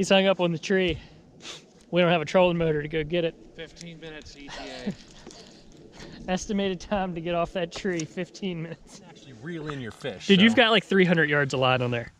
He's hung up on the tree. We don't have a trolling motor to go get it. 15 minutes ETA. Estimated time to get off that tree, 15 minutes. Actually reel in your fish. Dude, so you've got like 300 yards of line on there.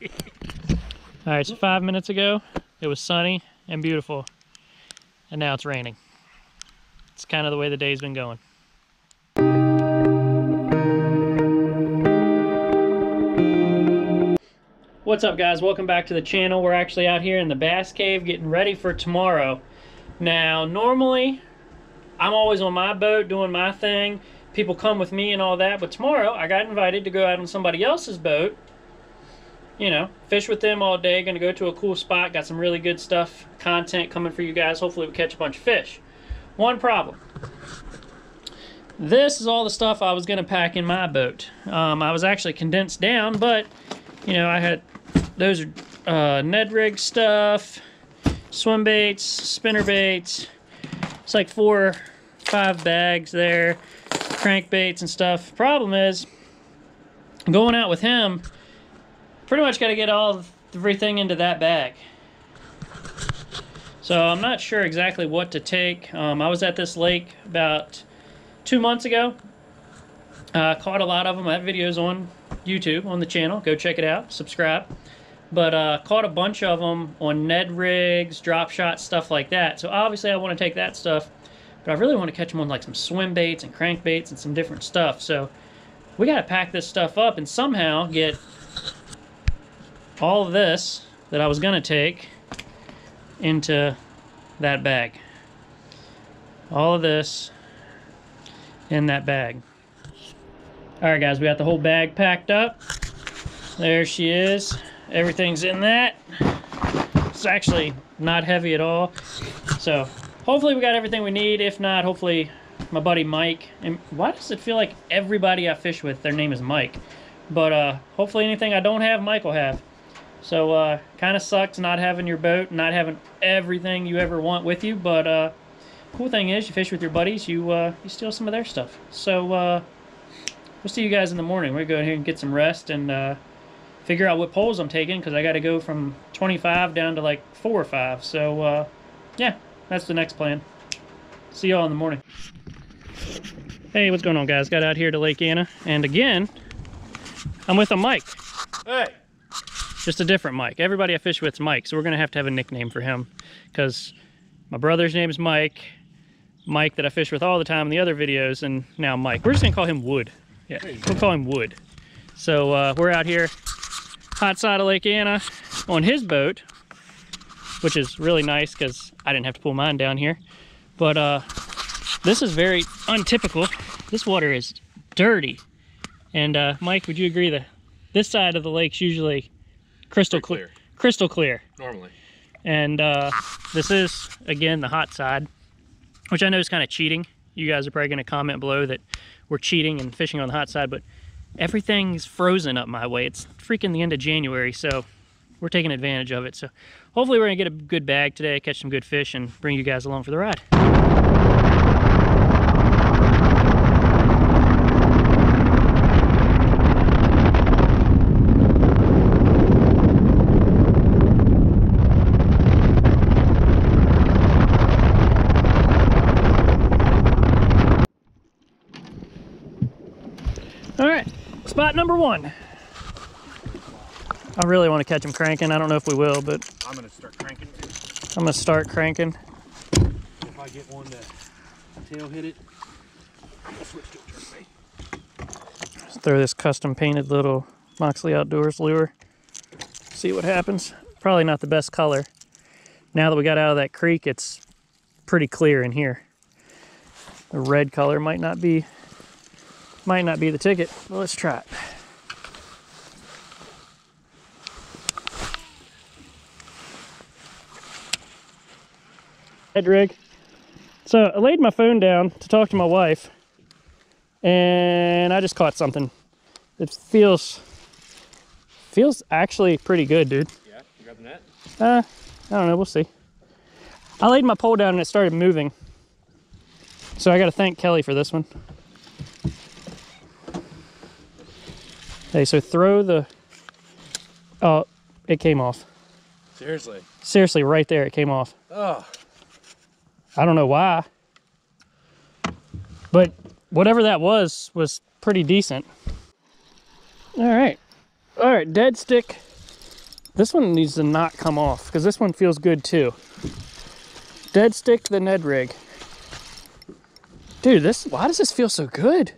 All right, so 5 minutes ago, it was sunny and beautiful, and now it's raining. It's kind of the way the day's been going. What's up, guys? Welcome back to the channel. We're actually out here in the Bass Cave getting ready for tomorrow. Now, normally, I'm always on my boat doing my thing. People come with me and all that, but tomorrow I got invited to go out on somebody else's boat. You know, fish with them all day. Gonna go to a cool spot. Got some really good stuff, content coming for you guys. Hopefully we catch a bunch of fish. One problem. This is all the stuff I was gonna pack in my boat. I was actually condensed down, but you know, I had those are Ned rig stuff, swim baits, spinner baits. It's like 4 or 5 bags there, crankbaits and stuff. Problem is, going out with him, pretty much got to get everything into that bag. So I'm not sure exactly what to take. I was at this lake about 2 months ago. Caught a lot of them. I have videos on YouTube on the channel. Go check it out. Subscribe. But caught a bunch of them on Ned rigs, drop shots, stuff like that. So obviously I want to take that stuff, but I really want to catch them on like some swim baits and crankbaits and some different stuff. So we got to pack this stuff up and somehow get all of this that I was going to take into that bag. All of this in that bag. Alright guys, we got the whole bag packed up. There she is. Everything's in that. It's actually not heavy at all. So hopefully we got everything we need. If not, hopefully my buddy Mike. And why does it feel like everybody I fish with, their name is Mike? But hopefully anything I don't have, Mike will have. So kind of sucks not having your boat, not having everything you ever want with you. But cool thing is, you fish with your buddies, you steal some of their stuff. So we'll see you guys in the morning. We're going to go ahead and get some rest and figure out what poles I'm taking, because I got to go from 25 down to like 4 or 5. So yeah, that's the next plan. See y'all in the morning. Hey, what's going on, guys? Got out here to Lake Anna, and again, I'm with a Mike. Hey! Just a different Mike. Everybody I fish with is Mike, so we're going to have a nickname for him, because my brother's name is Mike. Mike that I fish with all the time in the other videos, and now Mike. We're just going to call him Wood. Yeah, we'll call him Wood. So we're out here, hot side of Lake Anna, on his boat, which is really nice because I didn't have to pull mine down here. But this is very untypical. This water is dirty. And Mike, would you agree that this side of the lake's usually crystal clear? Crystal clear. Normally. And this is, again, the hot side, which I know is kind of cheating. You guys are probably going to comment below that we're cheating and fishing on the hot side, but everything's frozen up my way. It's freaking the end of January, so we're taking advantage of it. So hopefully we're going to get a good bag today, catch some good fish, and bring you guys along for the ride. Alright, spot number 1. I really want to catch him cranking. I don't know if we will, but I'm going to start cranking. I'm going to start cranking. If I get one to tail hit it, I'll switch to a jerkbait. Just throw this custom painted little Moxley Outdoors lure. See what happens. Probably not the best color. Now that we got out of that creek, it's pretty clear in here. The red color might not be the ticket, but let's try it. Head rig. So I laid my phone down to talk to my wife, and I just caught something. It feels actually pretty good, dude. Yeah, you got the net? I don't know, we'll see. I laid my pole down and it started moving. So I gotta thank Kelly for this one. Okay, so throw the Oh, it came off. Seriously? Seriously, right there, it came off. Oh. I don't know why. But whatever that was pretty decent. All right. All right, dead stick. This one needs to not come off because this one feels good too. Dead stick the Ned rig. Dude, why does this feel so good?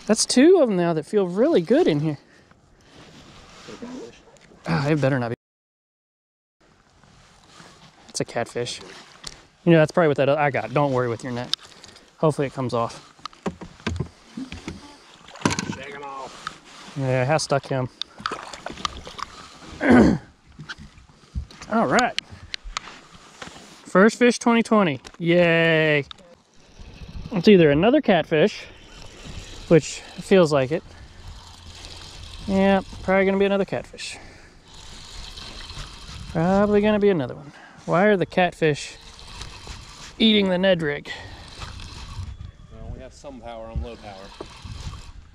That's 2 of them now that feel really good in here. Ah, it better not be. It's a catfish. You know, that's probably what I got. Don't worry with your net. Hopefully it comes off. Shaking off. Yeah, it has stuck him. All right. First fish 2020. Yay. It's either another catfish, which feels like it. Yeah, probably gonna be another catfish. Probably gonna be another one. Why are the catfish eating the Ned rig? Well, we have some power on low power.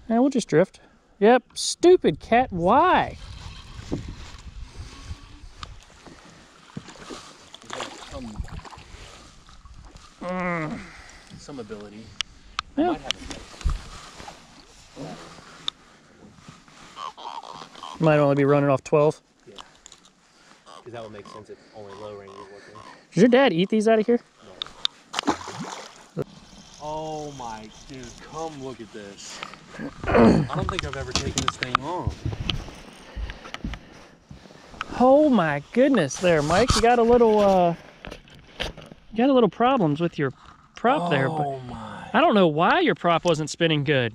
Yeah, we'll just drift. Yep, stupid cat, why? Some ability. Yeah. Might have Might only be running off 12. Yeah. Because that would make sense if only low range is working. Does your dad eat these out of here? No. Oh my, dude, come look at this. I don't think I've ever taken this thing on. Oh my goodness there, Mike. You got a little problems with your prop there, but Oh my. I don't know why your prop wasn't spinning good.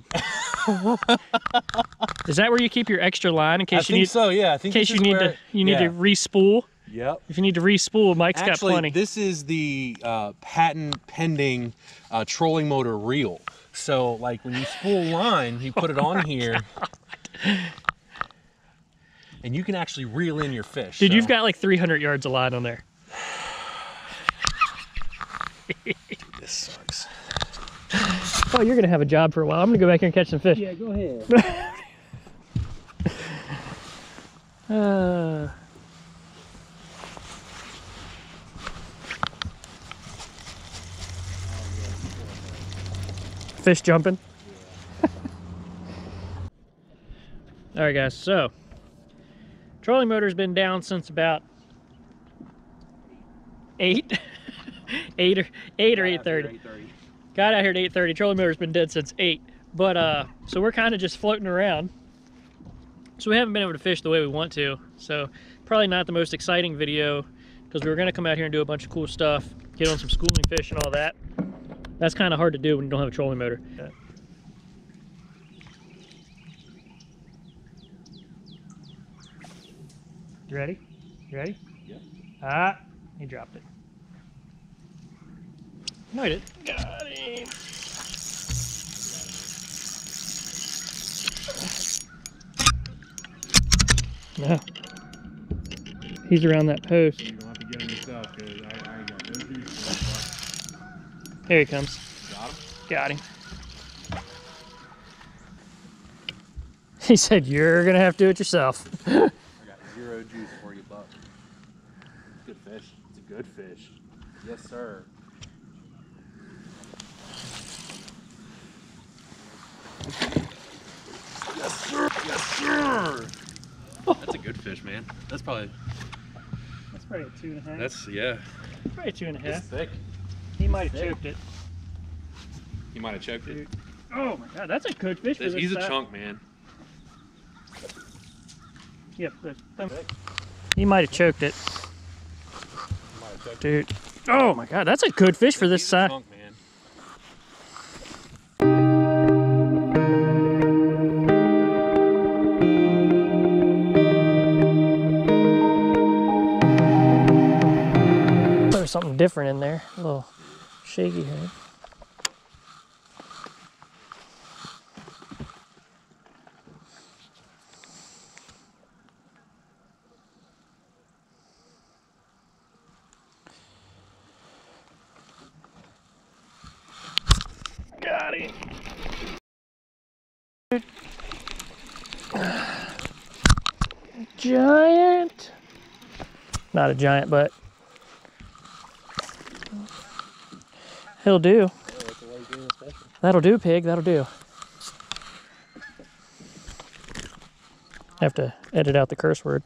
Is that where you keep your extra line in case you need? So, yeah. I think in case you need to re-spool. Yep. If you need to re-spool, Mike's got plenty. This is the patent pending trolling motor reel. So, like when you spool line, you put it on here, and you can actually reel in your fish. Dude, you've got like 300 yards of line on there. Dude, this sucks. Oh, you're gonna have a job for a while. I'm gonna go back here and catch some fish. Yeah, go ahead. Fish jumping. All right, guys. So, trolling motor's been down since about 8, 8 or 8:30. Got out here at 8:30. Trolling motor's been dead since 8. But so we're kind of just floating around. So we haven't been able to fish the way we want to. So probably not the most exciting video because we were gonna come out here and do a bunch of cool stuff, get on some schooling fish and all that. That's kind of hard to do when you don't have a trolling motor. You ready? You ready? Yep. Ah, he dropped it. No, he didn't. Got him. No. He's around that post. You don't have to get him yourself because I ain't got no juice. Here he comes. Got him? Got him. He said, "You're gonna have to do it yourself." I got 0 juice for you, buck. Good fish. It's a good fish. Yes, sir. Yes, sir. Yes, sir. That's a good fish, man. That's probably That's probably a 2.5. That's yeah. Probably 2.5. It's thick. He might have thick. choked it. He might have choked it. Oh my god, that's a good fish for this He's a size. chunk, man. Yep. He might have choked it, dude. Oh my god, that's a good fish for this He's a size. chunk, man. There's something different in there. A little shaky head. Got him. Giant. Not a giant, but he'll do. That'll do, pig. That'll do. Have to edit out the curse word.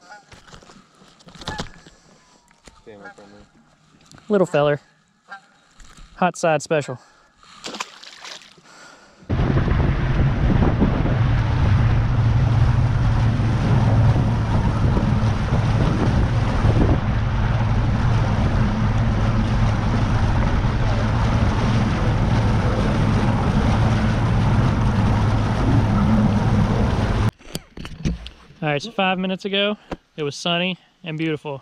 Little feller. Hot side special. All right, so 5 minutes ago, it was sunny and beautiful,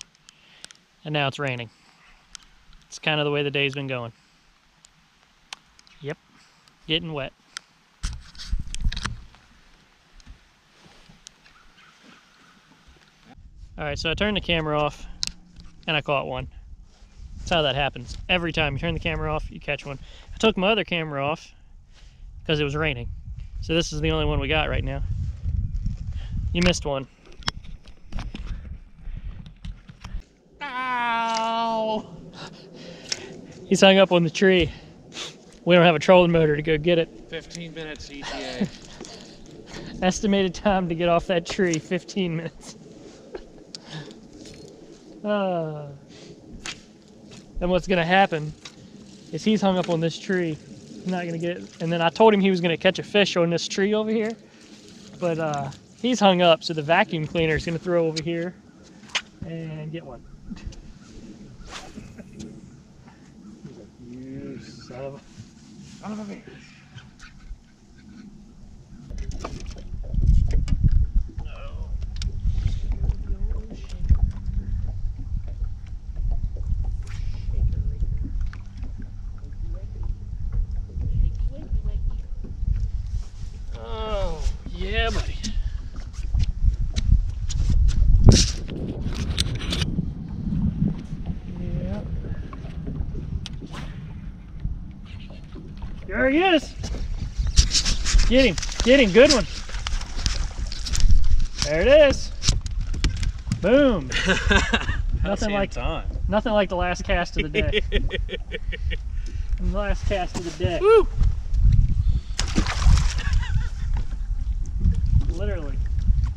and now it's raining. It's kind of the way the day's been going. Yep, getting wet. All right, so I turned the camera off, and I caught one. That's how that happens. Every time you turn the camera off, you catch one. I took my other camera off because it was raining. So this is the only one we got right now. You missed one. Ow! He's hung up on the tree. We don't have a trolling motor to go get it. 15 minutes ETA. Estimated time to get off that tree, 15 minutes. Then what's gonna happen is he's hung up on this tree. He's not gonna get it. And then I told him he was gonna catch a fish on this tree over here. But he's hung up, so the vacuum cleaner is gonna throw over here and get one. You son of a bitch. Oh, yeah, buddy. Yep. There he is. Get him, good one. There it is. Boom. Nothing like the last cast of the day. The last cast of the day. Woo! Literally.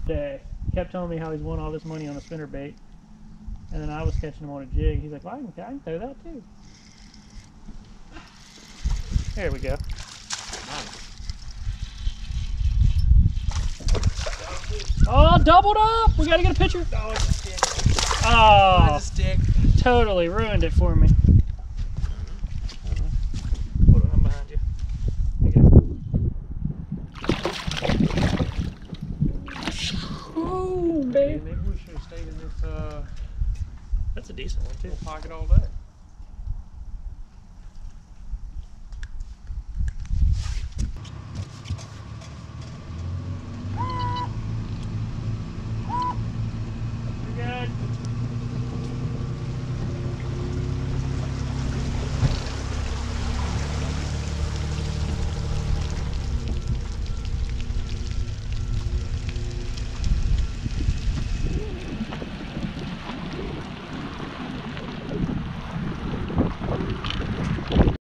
Day. Kept telling me how he's won all this money on a spinnerbait, and then I was catching him on a jig. He's like, well, I can throw that too. There we go. Oh, doubled up! We gotta get a picture. Oh, totally ruined it for me. Hold on, I'm behind you. Ooh, babe. Maybe we should have stayed in this. That's a decent one too. Pocket all day.